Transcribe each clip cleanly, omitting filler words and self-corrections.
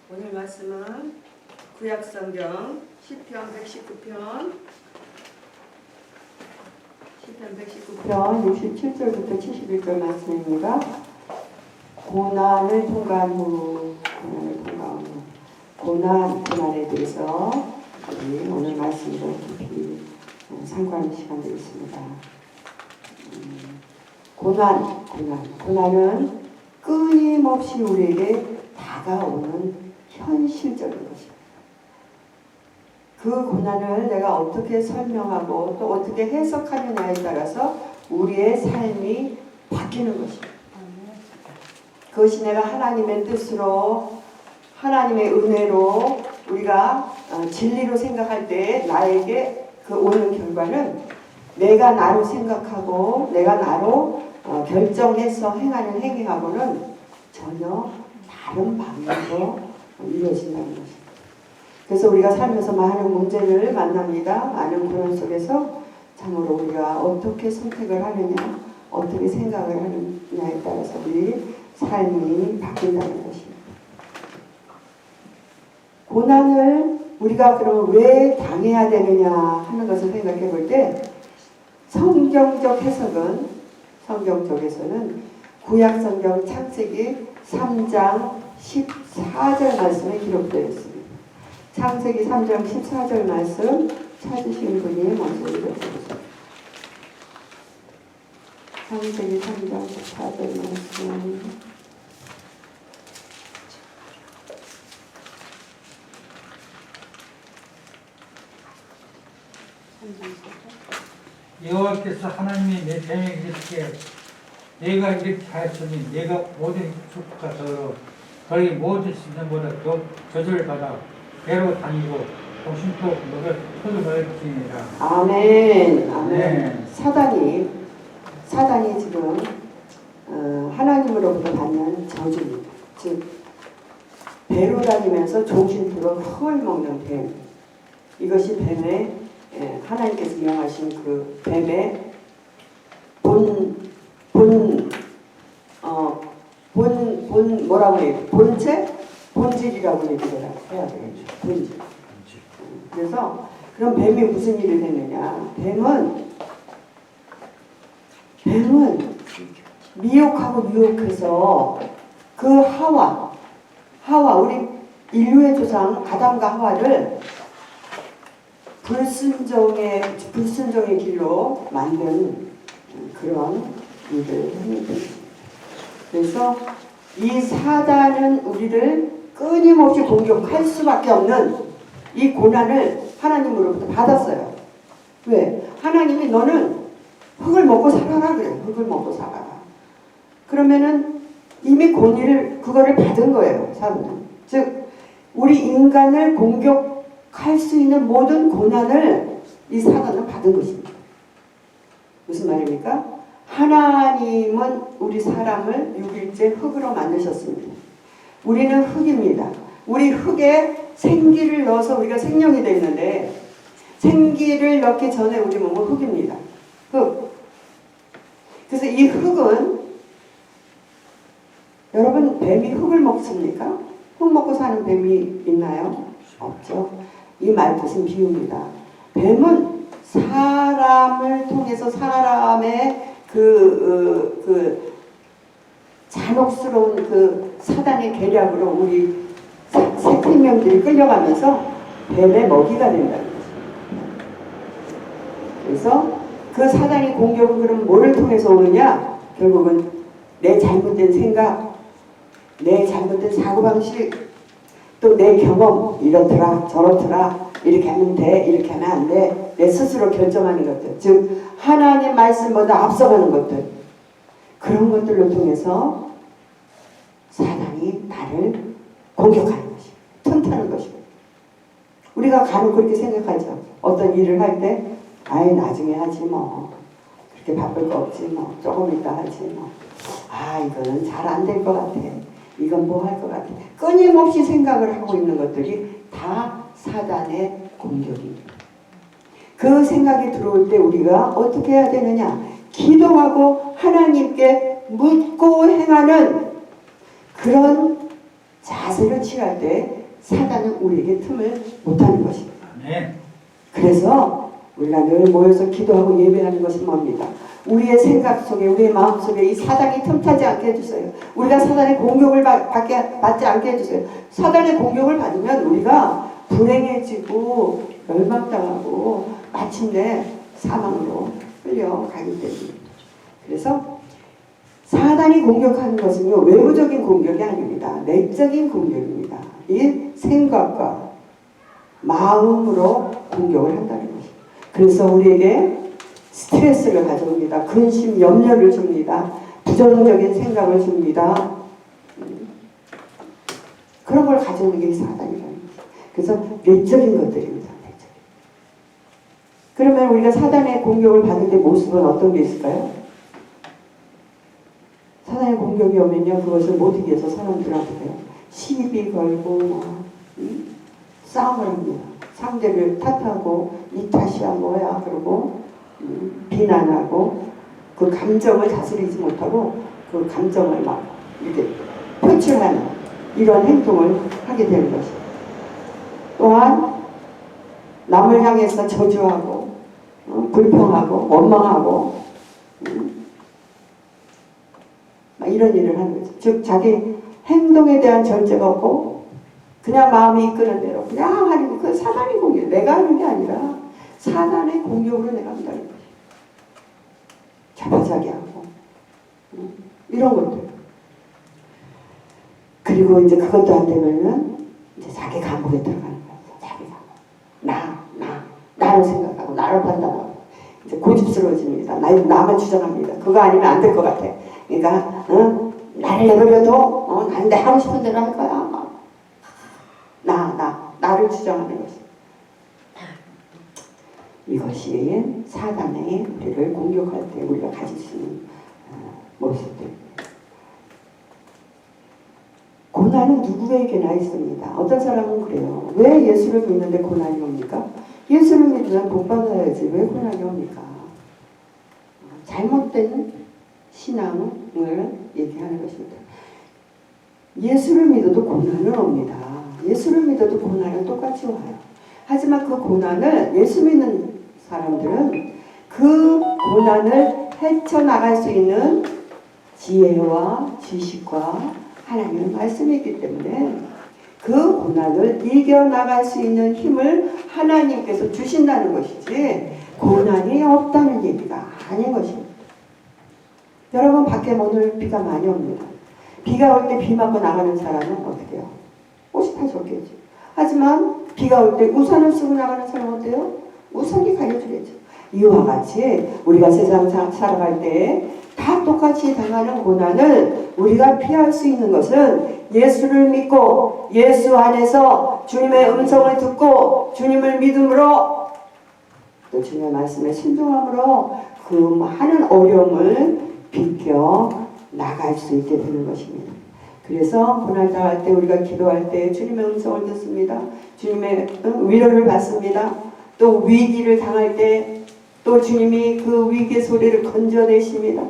오늘 말씀은 구약성경 시편 119편 67절부터 71절 말씀입니다. 고난을 통과한 후 고난에 대해서 우리 오늘 말씀으로 깊이 상고하는 시간 되겠습니다. 고난은 끊임없이 우리에게 다가오는 현실적인 것입니다. 그 고난을 내가 어떻게 설명하고 또 어떻게 해석하느냐에 따라서 우리의 삶이 바뀌는 것입니다. 그것이 내가 하나님의 뜻으로 하나님의 은혜로 우리가 진리로 생각할 때 나에게 그 오는 결과는 내가 나로 생각하고 내가 나로 결정해서 행하는 행위하고는 전혀 다른 방향으로 이루어진다는 것입니다. 그래서 우리가 살면서 많은 문제를 만납니다. 많은 고난 속에서 참으로 우리가 어떻게 선택을 하느냐, 어떻게 생각을 하느냐에 따라서 우리 삶이 바뀐다는 것입니다. 고난을 우리가 그러면 왜 당해야 되느냐 하는 것을 생각해 볼 때 성경적 해석에서는 구약성경 창세기 3장 14절 말씀에 기록되어 있습니다. 창세기 3장 14절 말씀 찾으신 분이 먼저 읽어주세요. 창세기 3장 14절 말씀. 여호와께서 하나님이 내 뱀에게 이르시되 내가 이렇게 하였으니 내가 모든 축복과 너희 모든 시즌보다 더 저주를 받아 배로 다니고 동심도 너를 쏟아버릴지니라. 아멘. 아멘. 네. 사단이 지금 하나님으로부터 받는 저주입니다. 즉 배로 다니면서 종신토록 흙을 먹는 뱀. 이것이 뱀의 하나님께서 명하신 그 뱀의 뭐라고 해요? 본질이라고 얘기를 해야 되겠죠. 본질. 그래서 그럼 뱀이 무슨 일을 했느냐? 뱀은 미혹하고 유혹해서 그 하와 우리 인류의 조상 아담과 하와를 불순종의 길로 만든 그런 일을 했는데, 그래서 이 사단은 우리를 끊임없이 공격할 수밖에 없는 이 고난을 하나님으로부터 받았어요. 왜? 하나님이 너는 흙을 먹고 살아라 그래요. 흙을 먹고 살아라. 그러면은 이미 그거를 받은 거예요. 사단은. 즉 우리 인간을 공격할 수 있는 모든 고난을 이 사단은 받은 것입니다. 무슨 말입니까? 하나님은 우리 사람을 6일째 흙으로 만드셨습니다. 우리는 흙입니다. 우리 흙에 생기를 넣어서 우리가 생명이 되어 있는데 생기를 넣기 전에 우리 몸은 흙입니다. 흙. 그래서 이 흙은 여러분 뱀이 흙을 먹습니까? 흙 먹고 사는 뱀이 있나요? 없죠. 이 말 뜻은 비유입니다. 뱀은 사람을 통해서 사람의 그 잔혹스러운 그 사단의 계략으로 우리 생명들이 끌려가면서 뱀의 먹이가 된다는 것입니다. 그래서 그 사단의 공격은 그럼 뭐를 통해서 오느냐? 결국은 내 잘못된 생각, 내 잘못된 사고방식, 또 내 경험, 이렇더라 저렇더라, 이렇게 하면 돼, 이렇게 하면 안 돼, 내 스스로 결정하는 것들, 즉 하나님 말씀보다 앞서가는 것들, 그런 것들로 통해서 사단이 나를 공격하는 것입니다. 틈타는 것입니다. 우리가 간혹 그렇게 생각하죠. 어떤 일을 할 때 아이 나중에 하지 뭐, 그렇게 바쁠 거 없지 뭐, 조금 이따 하지 뭐, 이거는 잘 안 될 것 같아, 이건 뭐 할 것 같아, 끊임없이 생각을 하고 있는 것들이 다 사단의 공격입니다. 그 생각이 들어올 때 우리가 어떻게 해야 되느냐? 기도하고 하나님께 묻고 행하는 그런 자세를 취할 때 사단은 우리에게 틈을 못하는 것입니다. 네. 그래서 우리가 늘 모여서 기도하고 예배하는 것은 뭡니까? 우리의 생각 속에, 우리의 마음 속에 이 사단이 틈타지 않게 해주세요. 우리가 사단의 공격을 받지 않게 해주세요. 사단의 공격을 받으면 우리가 불행해지고 멸망당하고 마침내 사망으로 끌려가기 때문입니다. 그래서 사단이 공격하는 것은요, 외부적인 공격이 아닙니다. 내적인 공격입니다. 이 생각과 마음으로 공격을 한다는 것입니다. 그래서 우리에게 스트레스를 가져옵니다. 근심, 염려를 줍니다. 부정적인 생각을 줍니다. 그런 걸 가져오는 게 사단이라는 거죠. 그래서 내적인 것들입니다. 내적인. 그러면 우리가 사단의 공격을 받을 때 모습은 어떤 게 있을까요? 사단의 공격이 오면요, 그것을 못 이겨서 사람들한테 시비 걸고 싸움을 합니다. 상대를 탓하고 이 탓이야 뭐야 그러고 비난하고 그 감정을 다스리지 못하고 그 감정을 막 이렇게 표출하는 이런 행동을 하게 되는 것입니다. 또한 남을 향해서 저주하고 불평하고 원망하고 이런 일을 하는 거죠. 즉 자기 행동에 대한 절제가 없고 그냥 마음이 이끄는 대로 그냥 하는 그 사단의 공격, 내가 하는 게 아니라 사단의 공격으로 내가 한다는 거죠. 자바자기 하고 이런 것들. 그리고 이제 그것도 안 되면은 이제 자기 감옥에 들어가는 거예요. 자기 감옥. 나를 생각하고 나를 판단하고 이제 고집스러워집니다. 나만 주장합니다. 그거 아니면 안 될 것 같아. 그러니까 나를 내버려도 난 내 하고 싶은 대로 할 거야. 나를 주장하는 것이. 이것이 사단의 우리를 공격할 때 우리가 가질 수 있는 모습들입니다. 고난은 누구에게나 있습니다. 어떤 사람은 그래요. 왜 예수를 믿는데 고난이 옵니까? 예수를 믿으면 복 받아야지 왜 고난이 옵니까? 잘못된 신앙을 얘기하는 것입니다. 예수를 믿어도 고난은 옵니다. 예수를 믿어도 고난은 똑같이 와요. 하지만 그 고난을 예수 믿는 사람들은 그 고난을 헤쳐나갈 수 있는 지혜와 지식과 하나님의 말씀이 있기 때문에 그 고난을 이겨나갈 수 있는 힘을 하나님께서 주신다는 것이지 고난이 없다는 얘기가 아닌 것입니다. 여러분 밖에 오늘 비가 많이 옵니다. 비가 올 때 비 맞고 나가는 사람은 어떻게 해요? 옷이 다 젖겠죠. 하지만 비가 올 때 우산을 쓰고 나가는 사람은 어때요? 우산이 가려주겠죠. 이와 같이 우리가 세상 살아갈 때 다 똑같이 당하는 고난을 우리가 피할 수 있는 것은 예수를 믿고 예수 안에서 주님의 음성을 듣고 주님을 믿음으로 또 주님의 말씀에 순종함으로 그 많은 어려움을 비껴 나갈 수 있게 되는 것입니다. 그래서 고난 당할 때 우리가 기도할 때 주님의 음성을 듣습니다. 주님의 위로를 받습니다. 또 위기를 당할 때 또 주님이 그 위기의 소리를 건져내십니다.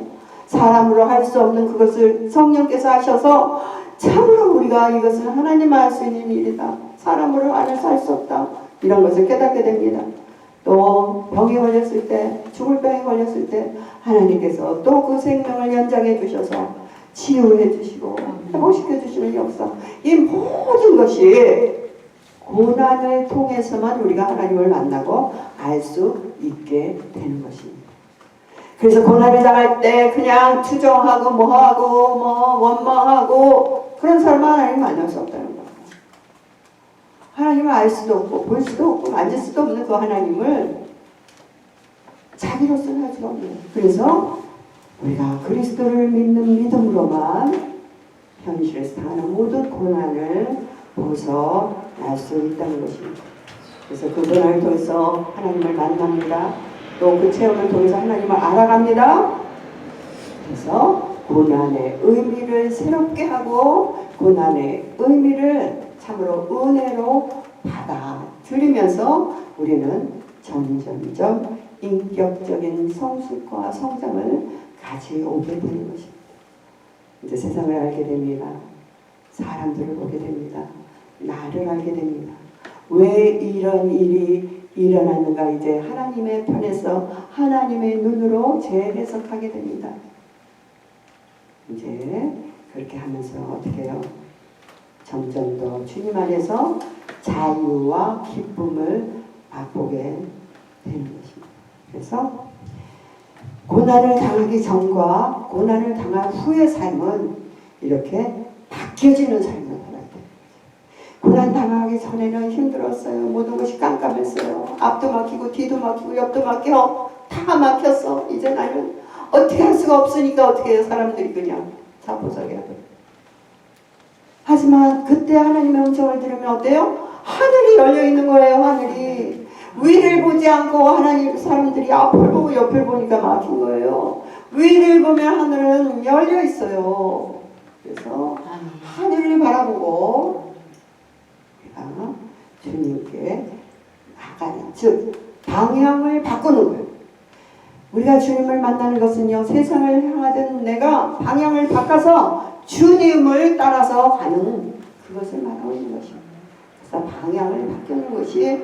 사람으로 할 수 없는 그것을 성령께서 하셔서 참으로 우리가 이것은 하나님만 할 수 있는 일이다. 사람으로 안에서 할 수 없다. 이런 것을 깨닫게 됩니다. 또 병에 걸렸을 때, 죽을 병에 걸렸을 때 하나님께서 또 그 생명을 연장해 주셔서 치유해 주시고 회복시켜 주시는 역사. 이 모든 것이 고난을 통해서만 우리가 하나님을 만나고 알 수 있게 되는 것입니다. 그래서 고난을 당할 때 그냥 투정하고 뭐하고 원망하고 그런 사람은 하나님 만날 수 없다는 거예요. 하나님을 알 수도 없고 볼 수도 없고 만질 수도 없는 그 하나님을 자기로서는 할 수가 없는 거예요. 그래서 우리가 그리스도를 믿는 믿음으로만 현실에서 당하는 모든 고난을 벗어날 수 있다는 것입니다. 그래서 그 고난을 통해서 하나님을 만납니다. 또 그 체험을 통해서 하나님을 알아갑니다. 그래서 고난의 의미를 새롭게 하고 고난의 의미를 참으로 은혜로 받아들이면서 우리는 점점점 인격적인 성숙과 성장을 가져오게 되는 것입니다. 이제 세상을 알게 됩니다. 사람들을 보게 됩니다. 나를 알게 됩니다. 왜 이런 일이 일어났는가 이제 하나님의 편에서 하나님의 눈으로 재해석하게 됩니다. 이제 그렇게 하면서 어떻게 해요? 점점 더 주님 안에서 자유와 기쁨을 맛보게 되는 것입니다. 그래서 고난을 당하기 전과 고난을 당한 후의 삶은 이렇게 바뀌어지는 삶을 살아야 돼요. 고난 당하기 전에는 힘들었어요. 모든 것이 깜깜했어요. 앞도 막히고 뒤도 막히고 옆도 막혀. 다 막혔어. 이제 나는 어떻게 할 수가 없으니까 어떻게 해요? 사람들이 그냥 자포자기하고. 하지만 그때 하나님의 음성을 들으면 어때요? 하늘이 열려있는 거예요. 하늘이. 위를 보지 않고 하나님 사람들이 앞을 보고 옆을 보니까 막힌 거예요. 위를 보면 하늘은 열려 있어요. 그래서 하늘을 바라보고 우리가 주님께 나가는, 즉 방향을 바꾸는 거예요. 우리가 주님을 만나는 것은요, 세상을 향하던 내가 방향을 바꿔서 주님을 따라서 가는 그것을 말하고 있는 것입니다. 그래서 방향을 바꾸는 것이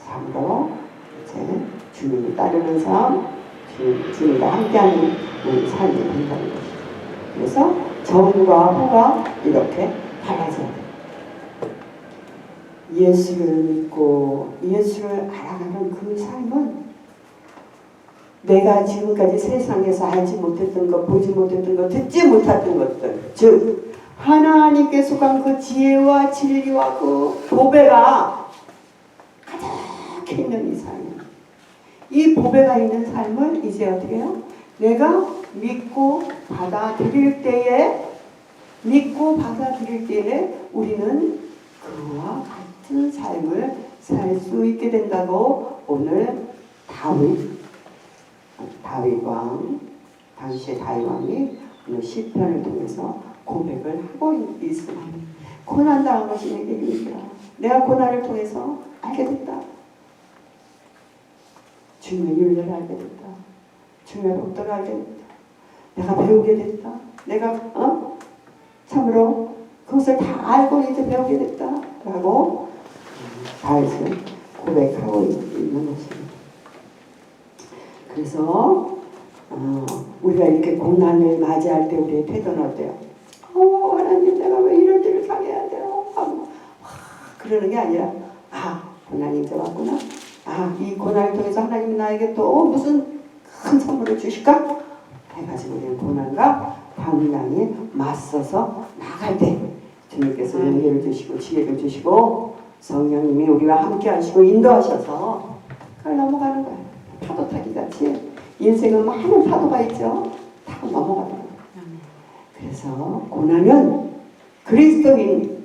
참으로 이제 주님을 따르는 삶, 주님과 함께하는 삶이 된다는 것이죠. 그래서 전과 후가 이렇게 달라져야 돼요. 예수를 믿고 예수를 알아가는 그 삶은 내가 지금까지 세상에서 알지 못했던 것, 보지 못했던 것, 듣지 못했던 것들, 즉 하나님께 속한 그 지혜와 진리와 그 보배가 가득히 있는 이 삶, 이 보배가 있는 삶을 이제 어떻게 해요? 내가 믿고 받아들일 때에 우리는 그와 같은 삶을 살 수 있게 된다고 오늘 다윗 왕, 당시의 다윗 왕이 오늘 시편을 통해서 고백을 하고 있습니다. 고난 당한 것이 내게 유익이라. 내가 고난을 통해서 알게 됐다. 주님의 윤례를 알게 됐다. 주님의 복도를 알게 됐다. 내가 배우게 됐다. 내가 참으로 그것을 다 알고 이제 배우게 됐다. 라고 다윗은 고백하고 있는 것입니다. 그래서 우리가 이렇게 고난을 맞이할 때 우리의 태도는 어때요? 하나님 내가 왜 이런 일을 당해야 돼요? 그러는 게 아니라 고난이 이제 왔구나. 이 고난을 통해서 하나님이 나에게 또 무슨 큰 선물을 주실까? 해가지고 우리는 고난과 당장에 맞서서 나갈 때 주님께서 은혜를 주시고 지혜를 주시고 성령님이 우리와 함께 하시고 인도하셔서 그걸 넘어가는 거예요. 파도 타기 같이 인생은 많은 파도가 있죠. 타고 넘어가는 거예요. 그래서 고난은 그리스도인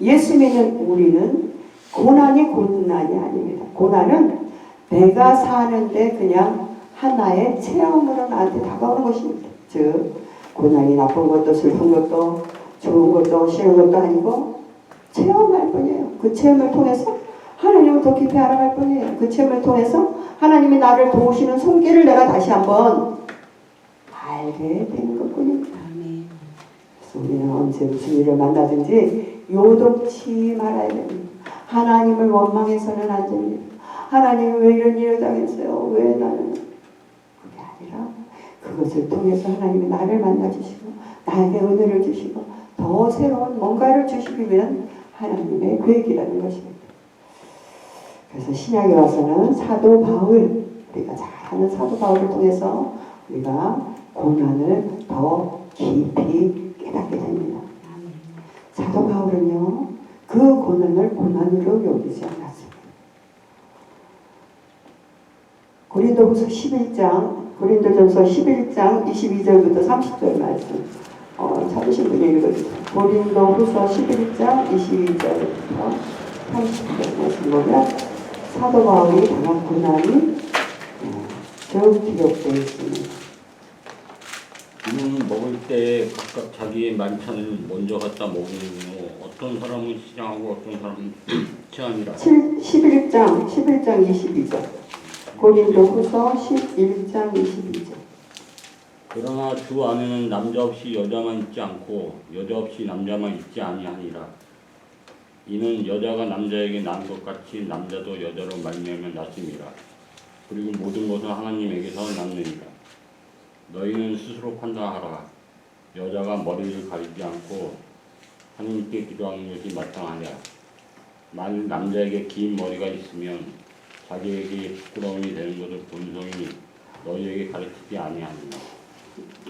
예수 믿는 우리는 고난이 아닙니다. 고난은 내가 사는데 그냥 하나의 체험으로 나한테 다가오는 것입니다. 즉 고난이 나쁜 것도 슬픈 것도 좋은 것도 싫은 것도 아니고 체험할 뿐이에요. 그 체험을 통해서 하나님을 더 깊이 알아갈 뿐이에요. 그 체험을 통해서 하나님이 나를 도우시는 손길을 내가 다시 한번 알게 되는 것뿐입니다. 그래서 우리는 언제 무슨 일을 만나든지 요동치 말아야 됩니다. 하나님을 원망해서는 안 됩니다. 하나님이 왜 이런 일을 당했어요? 왜 나는? 그게 아니라 그것을 통해서 하나님이 나를 만나주시고 나에게 은혜를 주시고 더 새로운 뭔가를 주시기 위한 하나님의 계획이라는 것입니다. 그래서 신약에 와서는 사도 바울, 우리가 잘 아는 사도 바울을 통해서 우리가 고난을 더 깊이 깨닫게 됩니다. 사도 바울은요, 그 고난을 고난으로 여기지 않았습니다. 고린도전서 11장 22절부터 30절 말씀 찾으신 분이 읽어주세요. 고린도후서 11장 22절부터 30절 말씀 보면 사도 바울이 당한 고난이 쭉 기록되어 있습니다. 먹을 때 각각 자기의 만찬을 먼저 갖다 먹으며 어떤 사람은 시장하고 어떤 사람은 취하니라. 11장 22절 고린도후서 11장 22절 그러나 주 안에는 남자 없이 여자만 있지 않고 여자 없이 남자만 있지 아니하니라. 이는 여자가 남자에게 난 것 같이 남자도 여자로 말미암아 났음이라. 그리고 모든 것은 하나님에게서 났느니라. 너희는 스스로 판단하라. 여자가 머리를 가리지 않고 하나님께 기도하는 것이 마땅하냐. 만일 남자에게 긴 머리가 있으면 자기에게 부끄러움이 되는 것을 본성이 너희에게 가르치지 아니하느냐.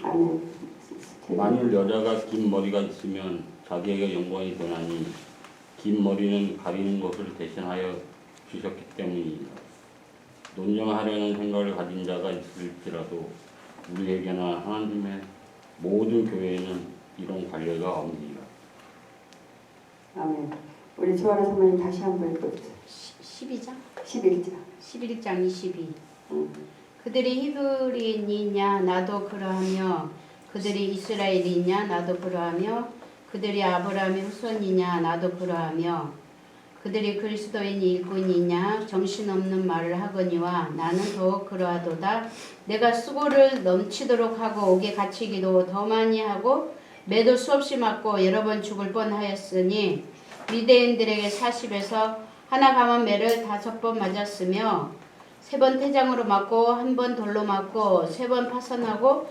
아멘. 만일 여자가 긴 머리가 있으면 자기에게 영광이 되나니 긴 머리는 가리는 것을 대신하여 주셨기 때문이다. 논쟁하려는 생각을 가진 자가 있을지라도 우리에게나 하나님의 모든 교회에는 이런 관례가 없느니라. 아멘. 우리 조아라 사모님 다시 한번 읽어주세요. 12장? 11장. 11장 22. 응. 그들이 히브리인이냐 나도 그러하며 그들이 이스라엘이냐 나도 그러하며 그들이 아브라함의 후손이냐 나도 그러하며 그들이 그리스도인이 일꾼이냐 정신없는 말을 하거니와 나는 더욱 그러하도다. 내가 수고를 넘치도록 하고 옥에 갇히기도 더 많이 하고 매도 수없이 맞고 여러 번 죽을 뻔하였으니 미대인들에게 40에서 하나 감한 매를 5번 맞았으며 3번 태장으로 맞고 1번 돌로 맞고 3번 파선하고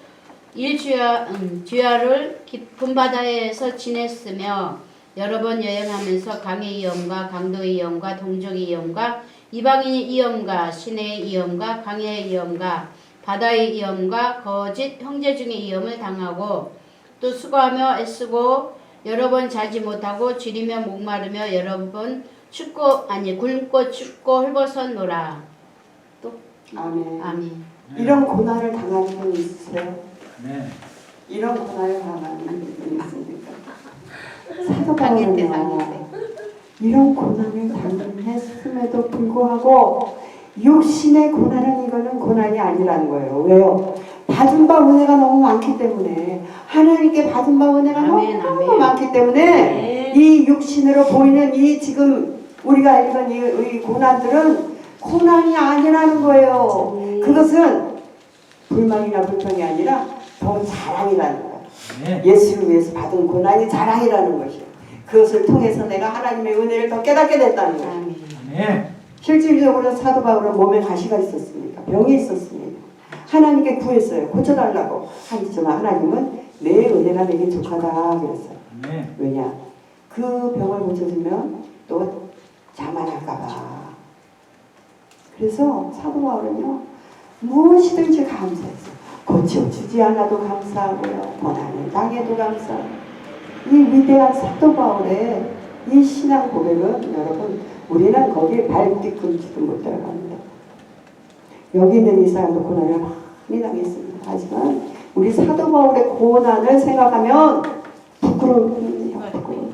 주야를 깊은 바다에서 지냈으며 여러 번 여행하면서 강의 위험과 강도의 위험과 동족의 위험과 이방인의 위험과 시내의 위험과 강의 위험과 바다의 위험과 거짓 형제 중의 위험을 당하고 또 수고하며 애쓰고 여러 번 자지 못하고 지리며 목마르며 여러 번 굶고 춥고 헐벗었노라. 또 아멘. 아멘. 이런 고난을 당하는 분이 있으세요? 네. 이런 고난을 당하는 분이 있습니까? 사도 당일 때 바울은요, 이런 고난을 당했음에도 불구하고 육신의 고난은 이거는 고난이 아니라는 거예요. 왜요? 받은 바 은혜가 너무 많기 때문에, 하나님께 받은 바 은혜가 아멘, 너무 아멘. 많기 때문에 네. 이 육신으로 보이는 이 지금 우리가 읽은 이 고난들은 고난이 아니라는 거예요. 그것은 불만이나 불평이 아니라 더 자랑이라는 거예요. 네. 예수를 위해서 받은 고난이 자랑이라는 것이에요. 그것을 통해서 내가 하나님의 은혜를 더 깨닫게 됐다는 거예요. 아멘. 네. 실질적으로 사도 바울은 몸에 가시가 있었습니다. 병이 있었습니다. 하나님께 구했어요. 고쳐달라고. 하지만 하나님은 내 은혜가 내게 족하다 그랬어요. 네. 왜냐? 그 병을 고쳐주면 또 자만할까봐. 그래서 사도 바울은요, 무엇이든지 감사했어요. 고쳐주지 않아도 감사하고요, 고난을 당해도 감사하고. 이 위대한 사도 바울의 이 신앙 고백은 여러분, 우리는 거기에 발뒤꿈치도 못 들어갑니다. 여기 있는 이 사람도 고난을 많이 당했습니다. 하지만 우리 사도 바울의 고난을 생각하면 부끄러워요. 부끄러워요.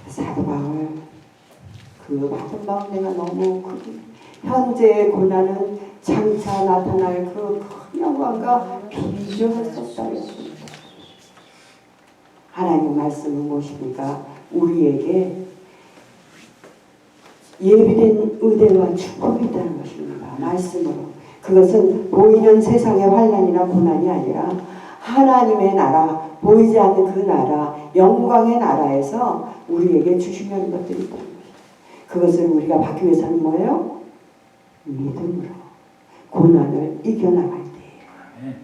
사도 바울, 그 받은 바 은혜가 너무 현재의 고난은 장차 나타날 그 큰 영광과 비교할 수 없다고 했습니다. 하나님 말씀은 무엇입니까? 우리에게 예비된 은혜와 축복이 있다는 것입니다. 말씀으로. 그것은 보이는 세상의 환난이나 고난이 아니라 하나님의 나라, 보이지 않는 그 나라, 영광의 나라에서 우리에게 주시려는 것들이 있다는 것입니다. 그것을 우리가 받기 위해서는 뭐예요? 믿음으로 고난을 이겨나갈 때예요. 네.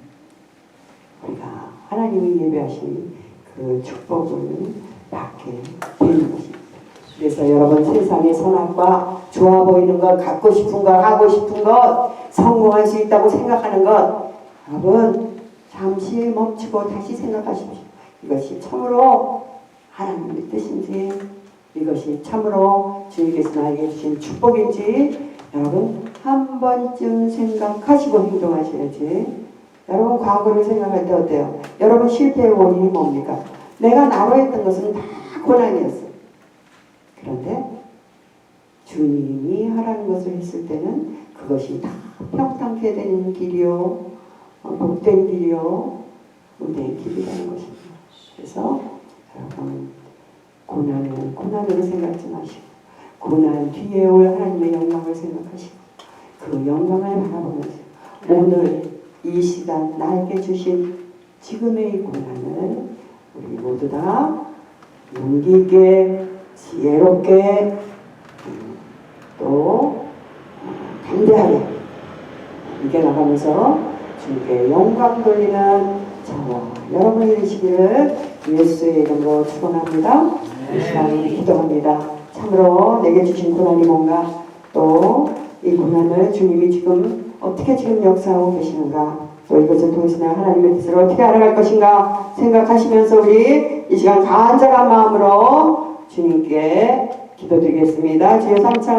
우리가 하나님이 예배하신 그 축복을 받게 되는 것입니다. 그래서 여러분, 세상의 선악과 좋아 보이는 것, 갖고 싶은 것, 하고 싶은 것, 성공할 수 있다고 생각하는 것, 여러분 잠시 멈추고 다시 생각하십시오. 이것이 참으로 하나님의 뜻인지, 이것이 참으로 주님께서 나에게 주신 축복인지 여러분 한 번쯤 생각하시고 행동하셔야지. 여러분 과거를 생각할 때 어때요? 여러분 실패의 원인이 뭡니까? 내가 나로 했던 것은 다 고난이었어요. 그런데 주님이 하라는 것을 했을 때는 그것이 다 평탄케 되는 길이요, 복된 길이요, 은혜의 길이라는 것입니다. 그래서 여러분 고난은 고난으로 생각하지 마시고 고난 뒤에 올 하나님의 영광을 생각하시고 그 영광을 바라보면서 오늘 이 시간 나에게 주신 지금의 이 고난을 우리 모두 다 용기 있게 지혜롭게 또 담대하게 이겨나가면서 주님께 영광 돌리는 저와 여러분이 되시기를 예수의 이름으로 축원합니다. 이 시간 우리 기도합니다. 참으로 내게 주신 고난이 뭔가 또 이 고난을 주님이 지금 어떻게 지금 역사하고 계시는가 또 이것을 통해서 내가 하나님의 뜻을 어떻게 알아갈 것인가 생각하시면서 우리 이 시간 간절한 마음으로 주님께 기도드리겠습니다. 주여 삼창